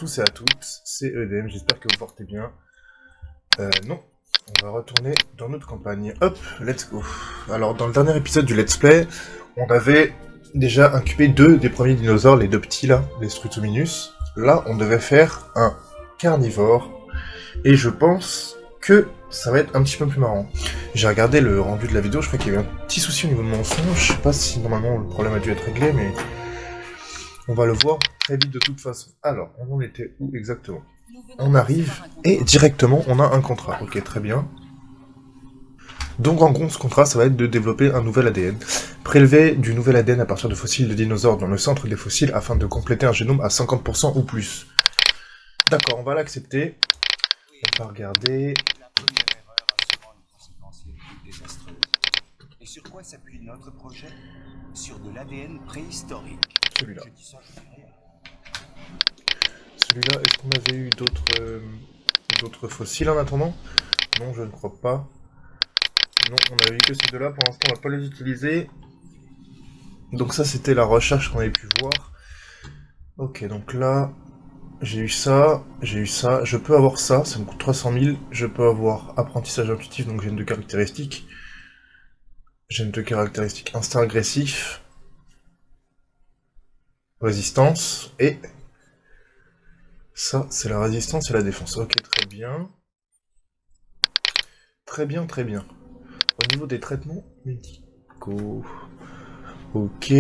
tous et à toutes, c'est EDM, j'espère que vous portez bien. Non, on va retourner dans notre campagne. Hop, let's go. Alors, dans le dernier épisode du let's play, on avait déjà incubé deux des premiers dinosaures, les deux petits là, les Strutominus. Là, on devait faire un carnivore, et je pense que ça va être un petit peu plus marrant. J'ai regardé le rendu de la vidéo, je crois qu'il y avait un petit souci au niveau de mon son, je sais pas si normalement le problème a dû être réglé, mais on va le voir très vite de toute façon. Alors, on en était où exactement? On arrive, et directement on a un contrat, ok très bien. Donc en gros ce contrat ça va être de développer un nouvel ADN. Prélever du nouvel ADN à partir de fossiles de dinosaures dans le centre des fossiles afin de compléter un génome à 50% ou plus. D'accord, on va l'accepter. On va regarder. La première erreur a souvent une conséquence les plus désastreuse. Et sur quoi s'appuie notre projet? Sur de l'ADN préhistorique. Celui-là. Je dis ça, je dis rien. Celui-là, est-ce qu'on avait eu d'autres fossiles en attendant? Non, je ne crois pas. Non, on avait eu que ces deux-là, pour l'instant on va pas les utiliser. Donc ça c'était la recherche qu'on avait pu voir. Ok, donc là, j'ai eu ça, je peux avoir ça me coûte 300 000, je peux avoir apprentissage intuitif, donc gène de caractéristiques. Gène de caractéristiques, instinct agressif, résistance, et ça c'est la résistance et la défense. Ok, très bien. Très bien, très bien. Au niveau des traitements médicaux, ok,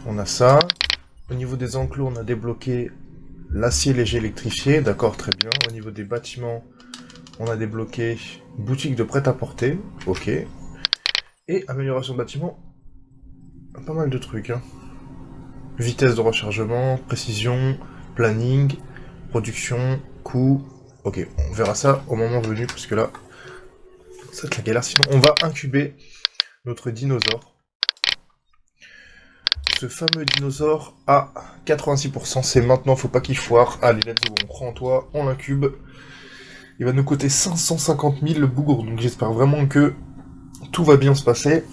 on a ça. Au niveau des enclos, on a débloqué l'acier léger électrifié, d'accord, très bien. Au niveau des bâtiments, on a débloqué boutique de prêt-à-porter, ok. Et amélioration de bâtiment, pas mal de trucs, hein. Vitesse de rechargement, précision, planning, production, coût, ok, on verra ça au moment venu, parce que là, ça va être la galère. Sinon, on va incuber notre dinosaure. Ce fameux dinosaure à 86%, c'est maintenant, faut pas qu'il foire. Allez, let's go, on croit en toi, on l'incube. Il va nous coûter 550 000 le bougre, donc j'espère vraiment que tout va bien se passer.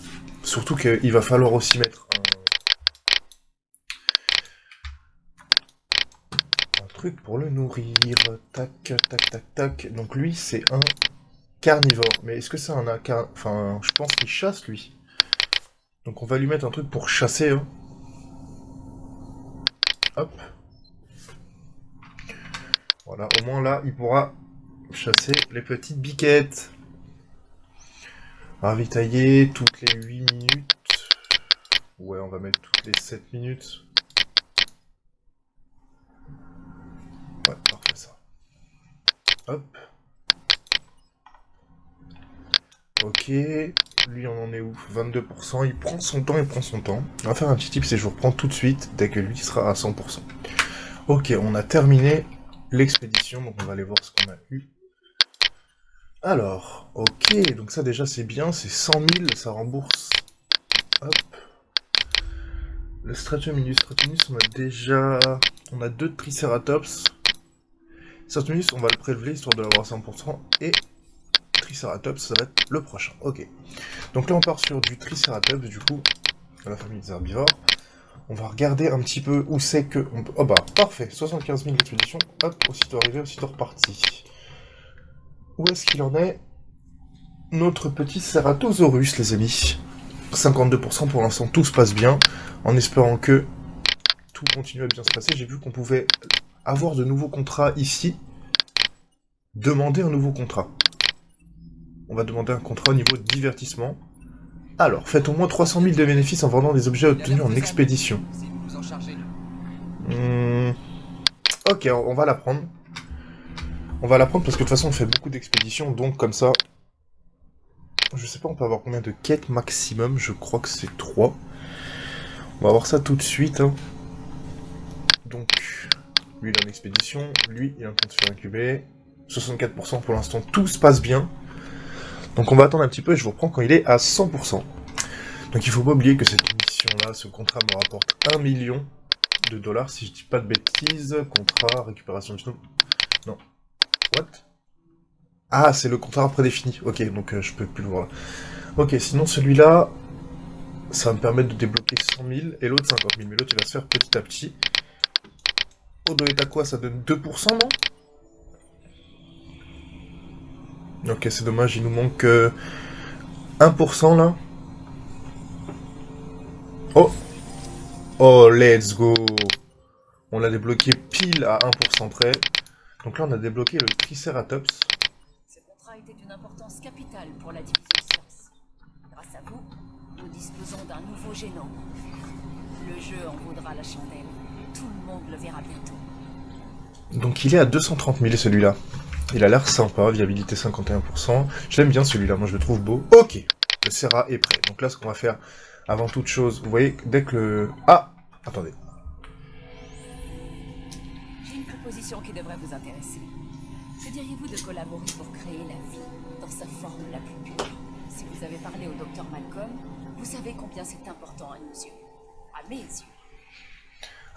Surtout qu'il va falloir aussi mettre un truc pour le nourrir. Tac, tac, tac, tac. Donc lui, c'est un carnivore. Mais est-ce que c'est un... Enfin, je pense qu'il chasse, lui. Donc on va lui mettre un truc pour chasser, hein. Hop. Voilà, au moins là, il pourra chasser les petites biquettes. Ravitailler toutes les 8 minutes. Ouais, on va mettre toutes les 7 minutes. Ouais, parfait ça. Hop. Ok. Lui, on en est où? 22%. Il prend son temps, On va faire un petit tip, c'est je vous reprends tout de suite dès que lui sera à 100%. Ok, on a terminé l'expédition, donc on va aller voir ce qu'on a eu. Alors, ok, donc ça déjà c'est bien, c'est 100 000, ça rembourse. Hop. Le Stratominus, on a déjà... On a deux Triceratops. Stratominus, on va le prélever histoire de l'avoir à 100%, et Triceratops, ça va être le prochain, ok. Donc là on part sur du Triceratops, du coup, dans la famille des herbivores. On va regarder un petit peu où c'est que... Oh bah, parfait, 75 000 d'expédition, hop, aussitôt arrivé, aussitôt reparti. Où est-ce qu'il en est? Notre petit Ceratosaurus, les amis. 52% pour l'instant, tout se passe bien, en espérant que tout continue à bien se passer. J'ai vu qu'on pouvait avoir de nouveaux contrats ici. Demander un nouveau contrat. On va demander un contrat au niveau de divertissement. Alors, faites au moins 300 000 de bénéfices en vendant des objets obtenus en expédition. Ok, on va la prendre. On va la prendre parce que de toute façon on fait beaucoup d'expéditions, donc comme ça... Je sais pas, on peut avoir combien de quêtes maximum, je crois que c'est 3. On va voir ça tout de suite, hein. Donc, lui il a une expédition, lui il est en train de se faire incuber. 64% pour l'instant, tout se passe bien. Donc on va attendre un petit peu et je vous reprends quand il est à 100%. Donc il faut pas oublier que cette mission-là, ce contrat me rapporte 1 million de dollars, si je dis pas de bêtises. Contrat, récupération du nom. Non. What? Ah, c'est le contrat prédéfini. Ok, donc je peux plus le voir là. Ok, sinon celui-là, ça va me permettre de débloquer 100 000 et l'autre 50 000. Mais l'autre il va se faire petit à petit. Odo est à quoi? Ça donne 2%, non? Ok, c'est dommage, il nous manque 1% là. Oh! Oh, let's go! On l'a débloqué pile à 1% près. Donc là, on a débloqué le Triceratops. Ce contrat était d'une importance capitale pour la division science. Grâce à vous, nous disposons d'un nouveau génome. Le jeu en vaudra la chandelle. Tout le monde le verra bientôt. Donc il est à 230 000 celui-là. Il a l'air sympa, viabilité 51%. Je l'aime bien celui-là, moi je le trouve beau. Ok, le Serra est prêt. Donc là, ce qu'on va faire, avant toute chose, vous voyez, dès que le... Ah! Attendez. J'ai une proposition qui devrait vous intéresser. Que diriez-vous de collaborer pour créer la vie dans sa forme la plus pure? Si vous avez parlé au docteur Malcolm, vous savez combien c'est important à nos yeux. À mes yeux.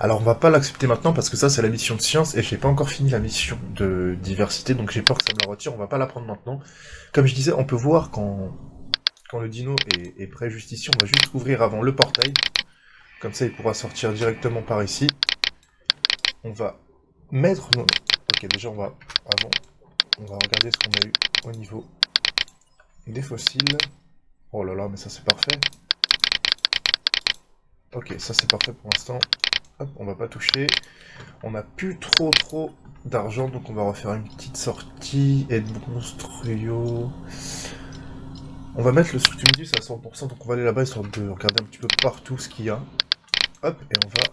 Alors on va pas l'accepter maintenant parce que ça c'est la mission de science et j'ai pas encore fini la mission de diversité, donc j'ai peur que ça me la retire, on va pas la prendre maintenant. Comme je disais, on peut voir quand le dino est prêt juste ici, on va juste ouvrir avant le portail. Comme ça il pourra sortir directement par ici. On va mettre... Ok, déjà on va regarder ce qu'on a eu au niveau des fossiles. Oh là là, mais ça c'est parfait. Ok, ça c'est parfait pour l'instant. Hop, on va pas toucher. On n'a plus trop d'argent, donc on va refaire une petite sortie. Aide monstrueux. On va mettre le Strutumidus à 100%, donc on va aller là-bas histoire de regarder un petit peu partout ce qu'il y a. Hop, et on va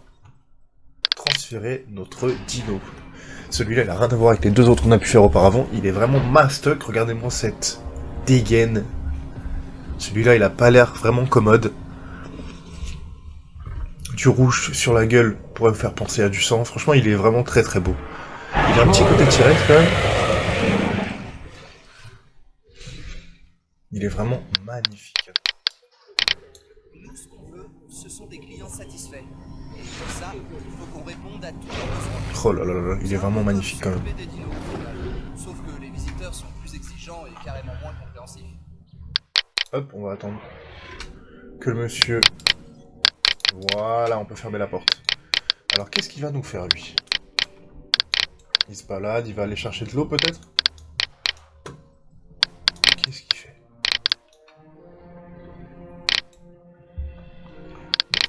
transférer notre dino. Celui-là, il a rien à voir avec les deux autres qu'on a pu faire auparavant. Il est vraiment mastoc. Regardez-moi cette dégaine. Celui-là, il a pas l'air vraiment commode. Du rouge sur la gueule pourrait vous faire penser à du sang. Franchement, il est vraiment très beau. Il a un petit côté T-Rex quand même. Il est vraiment magnifique. Nous, ce qu'on veut, ce sont des clients satisfaits. Et pour ça, il faut qu'on réponde à tous leurs besoins. Oh là là là, il est vraiment magnifique quand même. S'occuper des dinos, sauf que les visiteurs sont plus exigeants et carrément moins compréhensifs. Hop, on va attendre que le monsieur... Voilà, on peut fermer la porte. Alors, qu'est-ce qu'il va nous faire, lui? Il se balade, il va aller chercher de l'eau, peut-être? Qu'est-ce qu'il fait?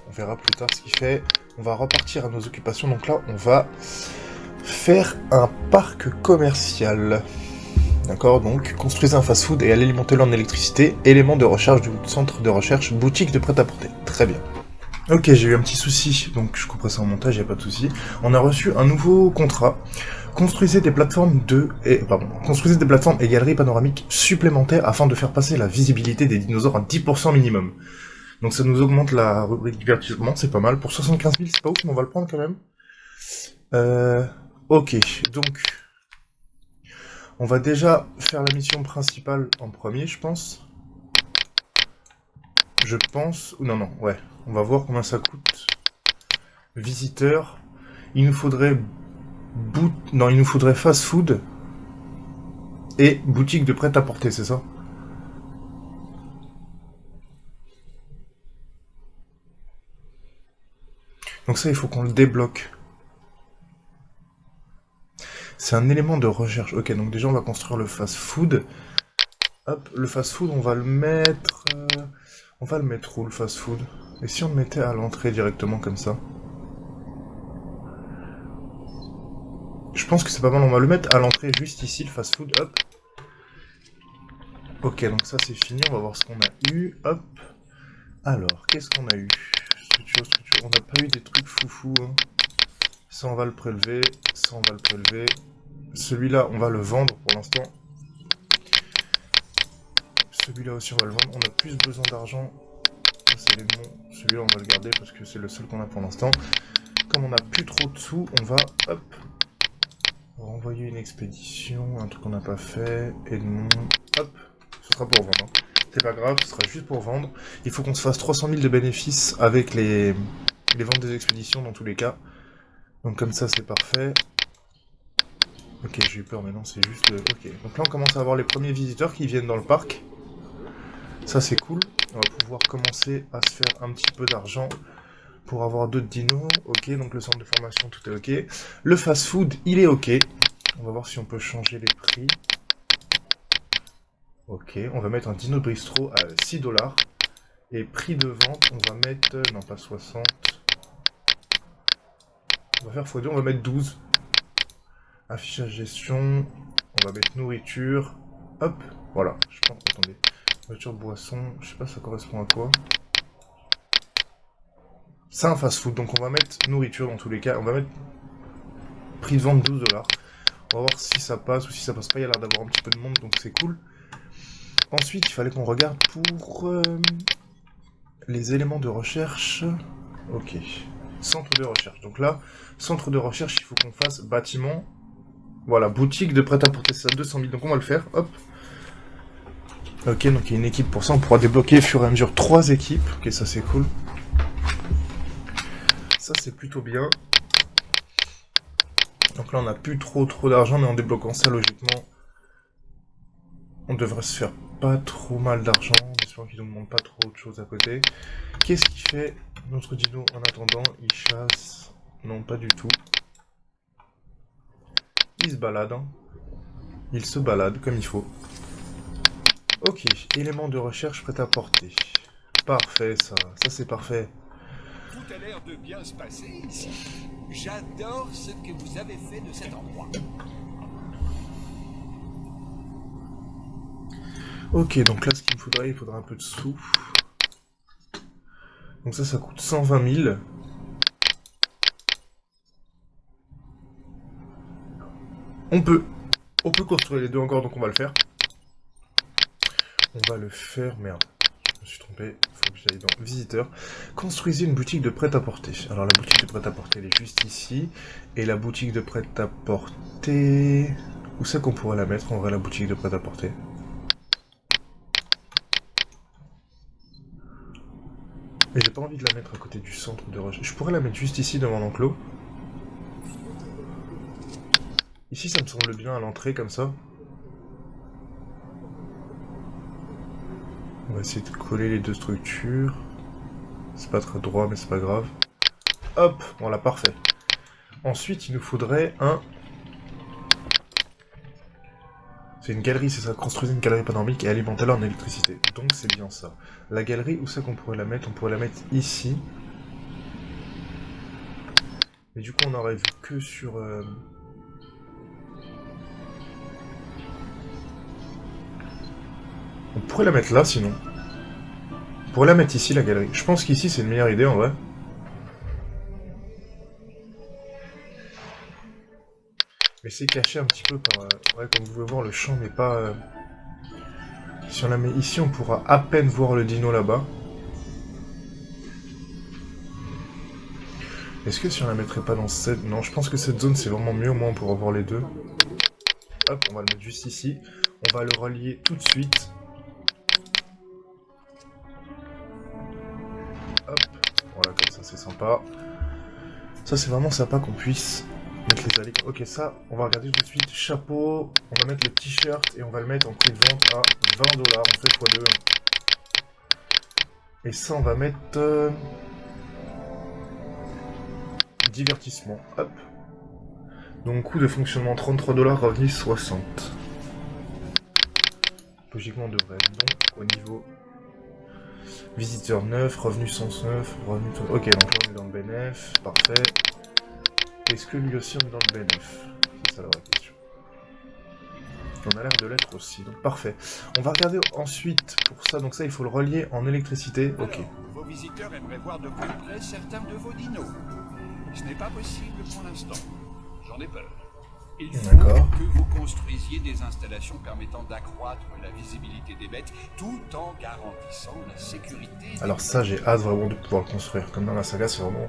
On verra plus tard ce qu'il fait. On va repartir à nos occupations. Donc là, on va faire un parc commercial. D'accord, donc construisez un fast-food et alimentez-le en électricité. Élément de recherche du centre de recherche, boutique de prêt-à-porter. Très bien. Ok, j'ai eu un petit souci, donc je couperai ça en montage, y a pas de souci. On a reçu un nouveau contrat. Construisez des plateformes construisez des plateformes et galeries panoramiques supplémentaires afin de faire passer la visibilité des dinosaures à 10% minimum. Donc ça nous augmente la rubrique divertissement, c'est pas mal. Pour 75 000, c'est pas ouf, mais on va le prendre quand même. Ok, donc... On va déjà faire la mission principale en premier, je pense. Non, ouais. On va voir combien ça coûte. Visiteur. Il nous faudrait... Non, il nous faudrait fast-food. Et boutique de prêt-à-porter, c'est ça? Donc ça, il faut qu'on le débloque. C'est un élément de recherche. Ok, donc déjà, on va construire le fast-food. Hop, le fast-food, on va le mettre... On va le mettre où, le fast-food? Et si on le mettait à l'entrée directement, comme ça? Je pense que c'est pas mal, on va le mettre à l'entrée, juste ici, le fast-food, hop. Ok, donc ça c'est fini, on va voir ce qu'on a eu, hop. Alors, qu'est-ce qu'on a eu? Structure, on n'a pas eu des trucs foufou, hein. Ça on va le prélever, ça on va le prélever. Celui-là, on va le vendre pour l'instant. Celui-là aussi, on va le vendre. On a plus besoin d'argent. C'est les bons. Celui-là, on va le garder parce que c'est le seul qu'on a pour l'instant. Comme on n'a plus trop de sous, on va, hop, renvoyer une expédition, un truc qu'on n'a pas fait. Edmond, hop, ce sera pour vendre. Hein. C'est pas grave, ce sera juste pour vendre. Il faut qu'on se fasse 300 000 de bénéfices avec les ventes des expéditions dans tous les cas. Donc comme ça, c'est parfait. Ok, j'ai eu peur, mais non, c'est juste le... Ok, donc là, on commence à avoir les premiers visiteurs qui viennent dans le parc. Ça, c'est cool. On va pouvoir commencer à se faire un petit peu d'argent pour avoir d'autres dinos. Ok, donc le centre de formation, tout est ok. Le fast-food, il est ok. On va voir si on peut changer les prix. Ok, on va mettre un dino bistro à 6 $. Et prix de vente, on va mettre... non, pas 60. On va faire x2, on va mettre 12. Affichage gestion, on va mettre nourriture. Hop, voilà. Je pense, attendez. Nourriture, boisson, je sais pas ça correspond à quoi. C'est un fast-food, donc on va mettre nourriture dans tous les cas. On va mettre prix de vente 12 $. On va voir si ça passe ou si ça passe pas. Il y a l'air d'avoir un petit peu de monde, donc c'est cool. Ensuite, il fallait qu'on regarde pour les éléments de recherche. Ok. Centre de recherche. Donc là, centre de recherche, il faut qu'on fasse bâtiment. Voilà, boutique de prêt-à-porter, ça 200 000. Donc on va le faire. Hop. Ok, donc il y a une équipe pour ça. On pourra débloquer au fur et à mesure 3 équipes. Ok, ça c'est cool. Ça c'est plutôt bien. Donc là, on n'a plus trop d'argent, mais en débloquant ça, logiquement, on devrait se faire pas trop mal d'argent. J'espère qu'il ne nous demande pas trop de choses à côté. Qu'est-ce qu'il fait notre dino en attendant? Il chasse? Non, pas du tout. Il se balade. Hein. Il se balade comme il faut. Ok, élément de recherche prêt à porter. Parfait, ça c'est parfait. Tout a l'air de bien se passer ici. J'adore ce que vous avez fait de cet endroit. Ok, donc là, ce qu'il me faudrait, il faudra un peu de sous. Donc ça coûte 120 000. On peut construire les deux encore, donc on va le faire. On va le faire, merde. Je me suis trompé, faut que j'aille dans visiteur. Construisez une boutique de prêt-à-porter. Alors la boutique de prêt-à-porter, elle est juste ici. Et la boutique de prêt-à-porter... Où c'est qu'on pourrait la mettre, en vrai, la boutique de prêt-à-porter? Mais j'ai pas envie de la mettre à côté du centre de recherche. Je pourrais la mettre juste ici devant l'enclos. Ici ça me semble bien à l'entrée comme ça. On va essayer de coller les deux structures. C'est pas très droit mais c'est pas grave. Hop, voilà, parfait. Ensuite il nous faudrait un... C'est une galerie, c'est ça, construire une galerie panoramique et alimenter-la en électricité. Donc c'est bien ça. La galerie, où c'est qu'on pourrait la mettre? On pourrait la mettre ici. Mais du coup on aurait vu que sur... On pourrait la mettre là sinon. On pourrait la mettre ici la galerie. Je pense qu'ici c'est une meilleure idée en vrai. Mais c'est caché un petit peu par... ouais, comme vous pouvez voir, le champ n'est pas... Si on la met ici, on pourra à peine voir le dino là-bas. Est-ce que si on la mettrait pas dans cette... Non, je pense que cette zone c'est vraiment mieux, au moins on pourra voir les deux. Hop, on va le mettre juste ici. On va le relier tout de suite. Hop, voilà, comme ça c'est sympa. Ça c'est vraiment sympa qu'on puisse... mettre les allées. Ok, ça, on va regarder tout de suite. Chapeau, on va mettre le t-shirt et on va le mettre en prix de vente à 20 $. On fait x2. Et ça, on va mettre... divertissement. Hop. Donc, coût de fonctionnement 33 $, revenu 60. Logiquement, on devrait être bon au niveau... Visiteur 9, revenu 109, revenu... Ok, donc là, on est dans le bénéf. Parfait. Est-ce que lui aussi on est dans le BNF? C'est ça la vraie question. On a l'air de l'être aussi, donc parfait. On va regarder ensuite pour ça, donc ça il faut le relier en électricité. Ok. Alors, vos visiteurs aimeraient voir de plus près certains de vos dinos. Ce n'est pas possible pour l'instant. J'en ai peur. Il faut que vous construisiez des installations permettant d'accroître la visibilité des bêtes tout en garantissant la sécurité. Alors ça j'ai hâte vraiment de pouvoir le construire. Comme dans la saga, c'est vraiment...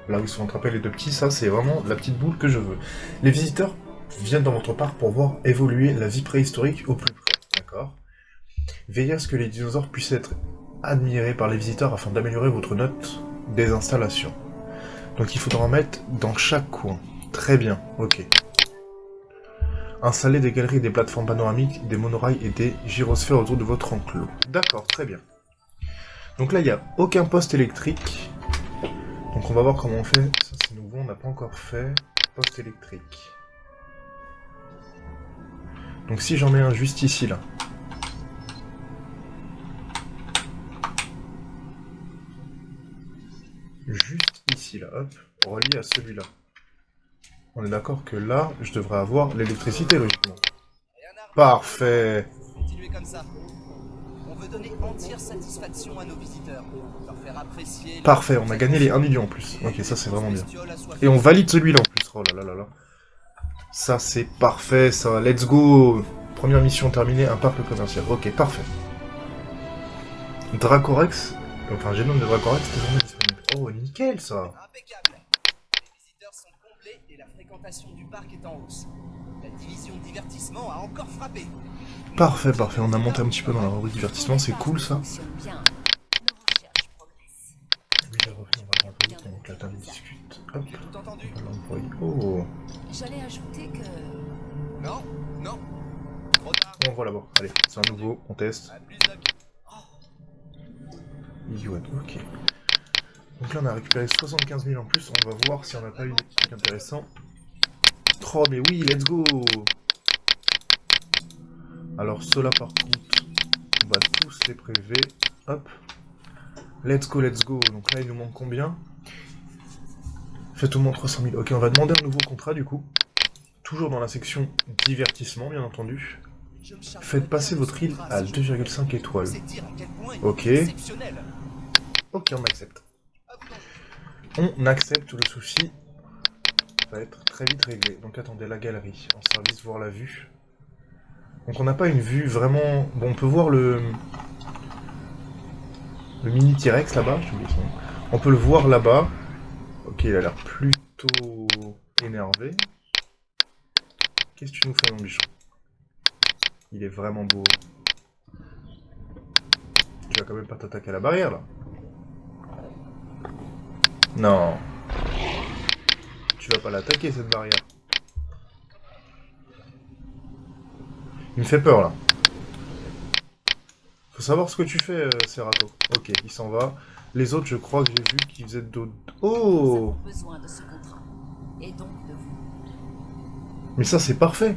Là où ils sont attrapés les deux petits, ça c'est vraiment la petite boule que je veux. Les visiteurs viennent dans votre parc pour voir évoluer la vie préhistorique au plus près. D'accord? Veillez à ce que les dinosaures puissent être admirés par les visiteurs afin d'améliorer votre note des installations. Donc il faudra en mettre dans chaque coin. Très bien, ok. Installer des galeries, des plateformes panoramiques, des monorails et des gyrosphères autour de votre enclos. D'accord, très bien. Donc là il n'y a aucun poste électrique. Donc on va voir comment on fait. Ça c'est nouveau, on n'a pas encore fait. Poste électrique. Donc si j'en mets un juste ici là. Juste ici là, hop, relié à celui-là. On est d'accord que là, je devrais avoir l'électricité logiquement. Parfait. Continuez comme ça. On veut donner entière satisfaction à nos visiteurs. Leur faire apprécier... Parfait, on a gagné les 1 million en plus. Ok, ça c'est vraiment bien. Et on valide celui-là en plus. Oh là là là là. Ça c'est parfait, ça. Let's go. Première mission terminée, un parc commercial. Ok, parfait. Dracorex. Enfin, génome de Dracorex est désormais disponible. Oh, nickel ça. Impeccable. Les visiteurs sont comblés et la fréquentation du parc est en hausse. La division divertissement a encore frappé. Parfait, parfait. On a monté un petit peu dans la rubrique divertissement, c'est cool ça. Oui, la revue, on va l'envoyer pendant que la table discute. Hop, Tout entendu? on va l'envoyer. Oh. J'allais ajouter que... Non, non. Trop tard. On voit là-bas. Allez, c'est un nouveau, on teste. À plus de... Yuan, ok. Donc là on a récupéré 75 000 en plus, on va voir si on n'a pas eu des trucs intéressants. Oh mais oui, let's go. Alors ceux-là par contre, on va tous les prélever. Hop. Let's go, let's go. Donc là il nous manque combien? Faites au moins 300 000. Ok, on va demander un nouveau contrat du coup. Toujours dans la section divertissement bien entendu. Faites passer votre île à 2,5 étoiles. Ok. Ok, on accepte. On accepte, le souci va être très vite réglé. Donc attendez, la galerie, en service, voir la vue. Donc on n'a pas une vue vraiment... Bon, on peut voir le mini T-Rex là-bas, j'ai oublié son nom. On peut le voir là-bas. Ok, il a l'air plutôt énervé. Qu'est-ce que tu nous fais, mon bichon? Il est vraiment beau. Tu vas quand même pas t'attaquer à la barrière, là. Non. Tu vas pas l'attaquer, cette barrière. Il me fait peur, là. Faut savoir ce que tu fais, Serato. Ok, il s'en va. Les autres, je crois que j'ai vu qu'ils faisaient d'autres... Oh! besoin de ce contrat. Et donc de vous. Mais ça, c'est parfait.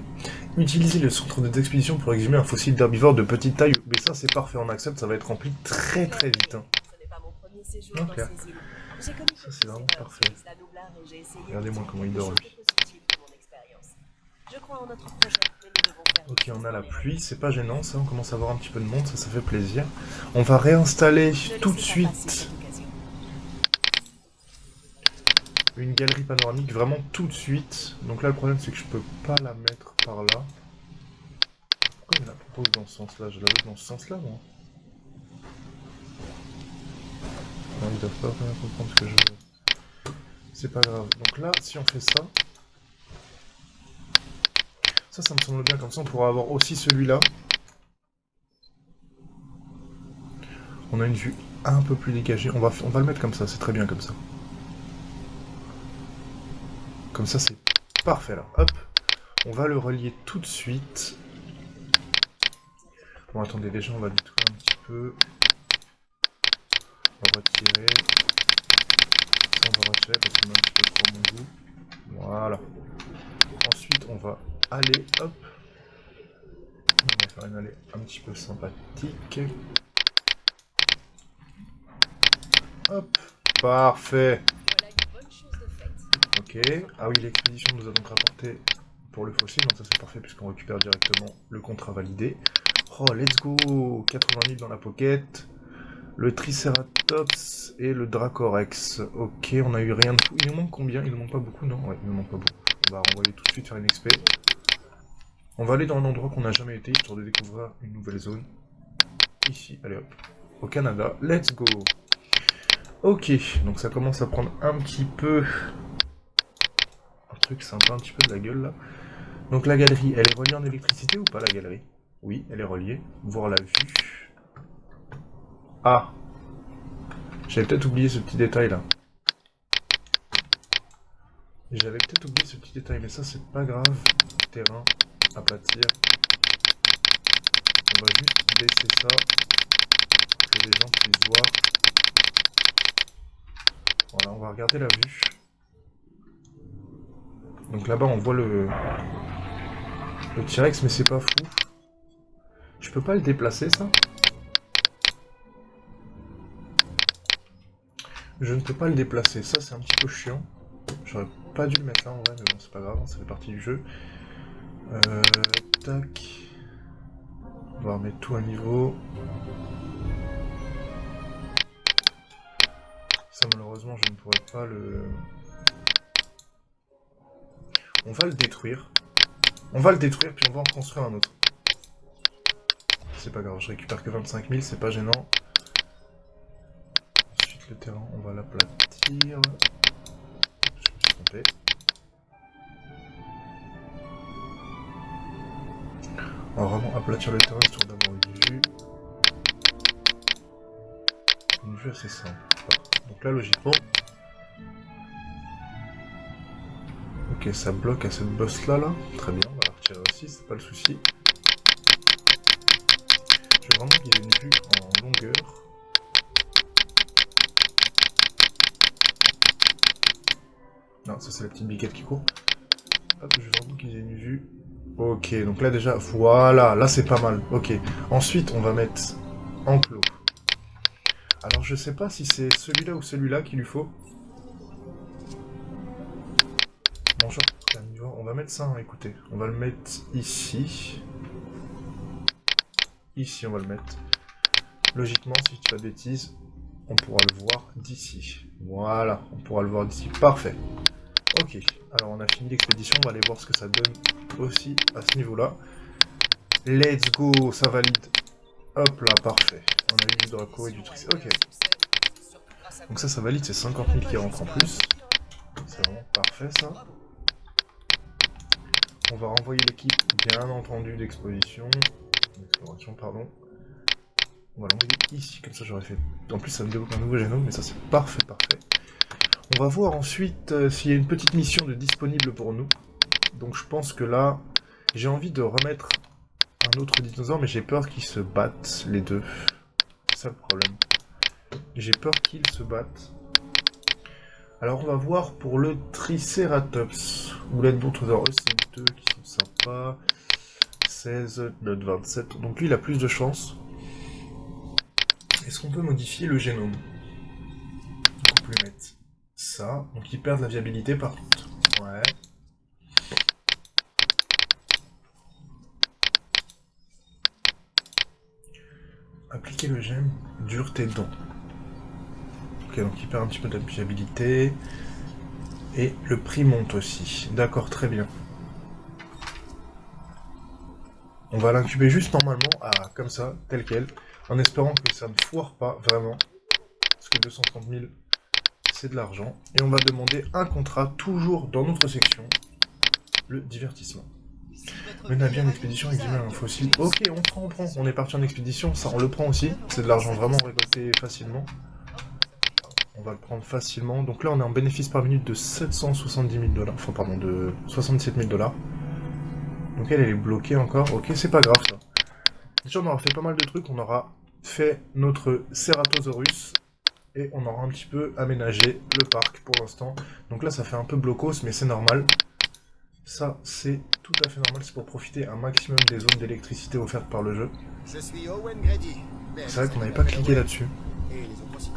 Utilisez le centre d'expédition pour exhumer un fossile d'herbivore de petite taille. Mais ça, c'est parfait, on accepte, ça va être rempli très très vite. Hein. Ok. Ça, c'est vraiment parfait. Regardez-moi comment il dort, lui. Ok, on a la pluie, c'est pas gênant, ça. On commence à avoir un petit peu de monde, ça fait plaisir. On va réinstaller tout de suite une galerie panoramique, vraiment tout de suite. Donc là, le problème, c'est que je peux pas la mettre par là. Pourquoi il la propose dans ce sens-là? Je la veux dans ce sens-là, moi. Non, ils doivent pas vraiment comprendre ce que je veux. C'est pas grave. Donc là, si on fait ça... Ça me semble bien, comme ça on pourra avoir aussi celui-là. On a une vue un peu plus dégagée. On va le mettre comme ça, c'est très bien comme ça. Comme ça, c'est parfait là. Hop. On va le relier tout de suite. Bon, attendez, déjà on va détruire un petit peu. On va retirer. Ça, on va retirer parce qu'on a un petit peu trop mon goût. Voilà. Ensuite, on va aller, hop. On va faire une allée un petit peu sympathique. Hop. Parfait. Ok. Ah oui, l'expédition nous a donc rapporté pour le fossile, donc ça c'est parfait puisqu'on récupère directement le contrat validé. Oh, let's go. 80 000 dans la pocket. Le Triceratops et le Dracorex. Ok, on a eu rien de fou. Il nous manque combien? Il nous manque pas beaucoup, non? Ouais, il nous manque pas beaucoup. On va renvoyer tout de suite faire une expé. On va aller dans un endroit qu'on n'a jamais été, histoire de découvrir une nouvelle zone. Ici, allez hop. Au Canada, let's go. Ok, donc ça commence à prendre un petit peu... Un truc sympa, un petit peu de la gueule là. Donc la galerie, elle est reliée en électricité ou pas la galerie? Oui, elle est reliée. Voir la vue. Ah, j'avais peut-être oublié ce petit détail là. J'avais peut-être oublié ce petit détail, mais ça c'est pas grave. Terrain, aplatir. On va juste baisser ça pour que les gens puissent voir. Voilà, on va regarder la vue. Donc là-bas, on voit le T-Rex, mais c'est pas fou. Je peux pas le déplacer, ça? Je ne peux pas le déplacer, ça c'est un petit peu chiant. J'aurais pas dû le mettre là en vrai, mais bon, c'est pas grave, ça fait partie du jeu. Tac. On va remettre tout à niveau. Ça, malheureusement, je ne pourrais pas le... On va le détruire. On va le détruire, puis on va en construire un autre. C'est pas grave, je récupère que 25 000, c'est pas gênant. Ensuite, le terrain, on va l'aplatir. Je me suis trompé. On va vraiment aplatir le terrain histoire d'avoir une vue assez simple. Donc là, logiquement... Ok, ça bloque à cette boss là. Très bien, on va la retirer aussi, c'est pas le souci. Je veux vraiment qu'il y ait une vue en longueur. Non, ça c'est la petite biquette qui court. Hop, je veux vraiment qu'il y ait une vue. Ok, donc là déjà, voilà, là c'est pas mal. Ok, ensuite on va mettre enclos. Alors je sais pas si c'est celui-là ou celui-là qu'il lui faut. Bonjour, on va mettre ça, hein, écoutez. On va le mettre ici. Ici on va le mettre. Logiquement, si je dis pas de bêtises, on pourra le voir d'ici. Voilà, on pourra le voir d'ici. Parfait. Ok, alors on a fini l'expédition, on va aller voir ce que ça donne aussi à ce niveau-là. Let's go, ça valide. Hop là, parfait. On a eu du Draco et du truc. Ok. Donc ça valide, c'est 50 000 qui rentrent en plus. C'est vraiment parfait ça. On va renvoyer l'équipe, bien entendu, d'exploration, pardon. On va l'envoyer ici, comme ça j'aurais fait... En plus ça me développe un nouveau génome, mais ça c'est parfait, parfait. On va voir ensuite s'il y a une petite mission de disponible pour nous. Donc je pense que là, j'ai envie de remettre un autre dinosaure, mais j'ai peur qu'ils se battent, les deux. C'est ça le problème. J'ai peur qu'ils se battent. Alors on va voir pour le Triceratops. Ou l'aide d'autres c'est deux qui sont sympas. 16, note 27. Donc lui il a plus de chance. Est-ce qu'on peut modifier le génome? On peut lui mettre ça. Donc il perd de la viabilité par contre. Ouais. Appliquer le gène, dureté dents. Ok, donc il perd un petit peu de viabilité. Et le prix monte aussi. D'accord, très bien. On va l'incuber juste normalement, comme ça, tel quel, en espérant que ça ne foire pas, vraiment. Parce que 230 000, c'est de l'argent. Et on va demander un contrat, toujours dans notre section, le divertissement. Mène à bien l'expédition, exhumer un fossile. Ok, on prend. On est parti en expédition, ça on le prend aussi. C'est de l'argent vraiment récolté facilement. On va le prendre facilement. Donc là, on est en bénéfice par minute de 770 000 $. Enfin, pardon, de 67 000 $. Donc elle est bloquée encore. Ok, c'est pas grave ça. Déjà, on aura fait pas mal de trucs. On aura fait notre Ceratosaurus. Et on aura un petit peu aménagé le parc pour l'instant. Donc là, ça fait un peu blocos, mais c'est normal. Ça, c'est tout à fait normal. C'est pour profiter un maximum des zones d'électricité offertes par le jeu. Je suis Owen Grady. C'est vrai qu'on n'avait pas cliqué là-dessus. Et les autres aussi.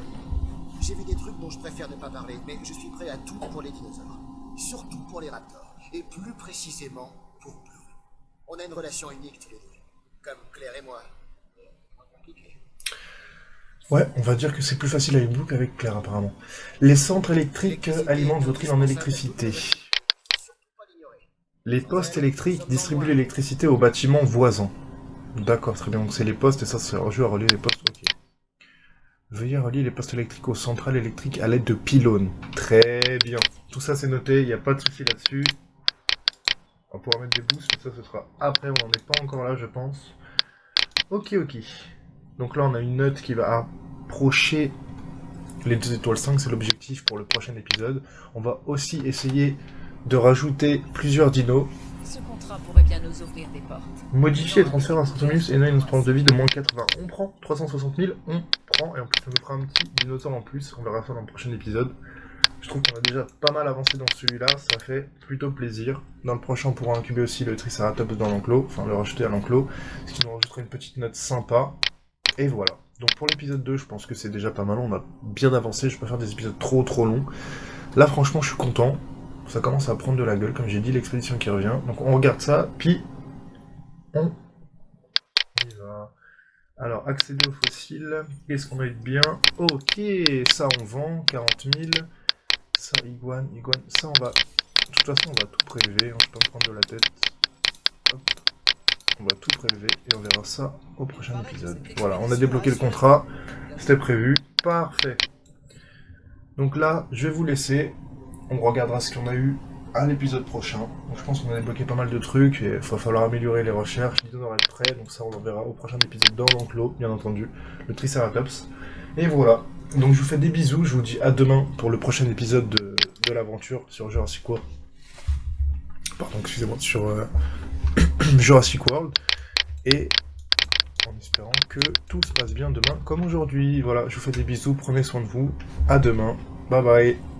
J'ai vu des trucs dont je préfère ne pas parler, mais je suis prêt à tout pour les dinosaures. Surtout pour les raptors. Et plus précisément, pour Blue. On a une relation unique tous les deux. Comme Claire et moi. Compliqué. Ouais, on va dire que c'est plus facile avec Blue qu'avec Claire apparemment. Les centres électriques alimentent votre île en électricité. Les postes électriques distribuent l'électricité aux bâtiments voisins. D'accord, très bien. Donc c'est les postes et ça c'est un jeu à relier les postes. Ok. Veuillez relier les postes électriques aux centrales électriques à l'aide de pylônes. Très bien. Tout ça c'est noté, il n'y a pas de souci là-dessus. On va pouvoir mettre des boosts, mais ça ce sera après, on n'en est pas encore là je pense. Ok. Donc là on a une note qui va approcher les 2 étoiles 5, c'est l'objectif pour le prochain épisode. On va aussi essayer de rajouter plusieurs dinos. Ce contrat pourrait bien nous ouvrir des portes. Modifier et transférer un Centominus et une espérance de vie de moins 80. On prend 360 000, on prend, et en plus ça nous fera un petit dinosaure en plus, on verra ça dans le prochain épisode. Je trouve qu'on a déjà pas mal avancé dans celui-là, ça fait plutôt plaisir. Dans le prochain, on pourra incuber aussi le Triceratops dans l'enclos, enfin le rajouter à l'enclos, ce qui nous rajoutera une petite note sympa. Et voilà. Donc pour l'épisode 2, je pense que c'est déjà pas mal, on a bien avancé, je peux faire des épisodes trop longs. Là franchement je suis content, ça commence à prendre de la gueule, comme j'ai dit, l'expédition qui revient. Donc on regarde ça, puis on y va. Alors accéder aux fossiles, qu'est-ce qu'on a eu de bien? Ok, ça on vend, 40 000. Ça, iguane, ça on va... De toute façon on va tout prélever, hein, je peux me prendre de la tête. Hop. On va tout prélever et on verra ça au prochain épisode. Voilà, on a débloqué le contrat, c'était prévu, parfait. Donc là, je vais vous laisser, on regardera ce qu'on a eu à l'épisode prochain. Donc je pense qu'on a débloqué pas mal de trucs et il va falloir améliorer les recherches, l'idée doit être prêt, donc ça on le verra au prochain épisode dans l'enclos, bien entendu, le Triceratops. Et voilà, donc je vous fais des bisous, je vous dis à demain pour le prochain épisode de l'aventure sur Jurassic World. Pardon, excusez-moi, sur Jurassic World. Et en espérant que tout se passe bien demain comme aujourd'hui. Voilà, je vous fais des bisous, prenez soin de vous, à demain, bye bye.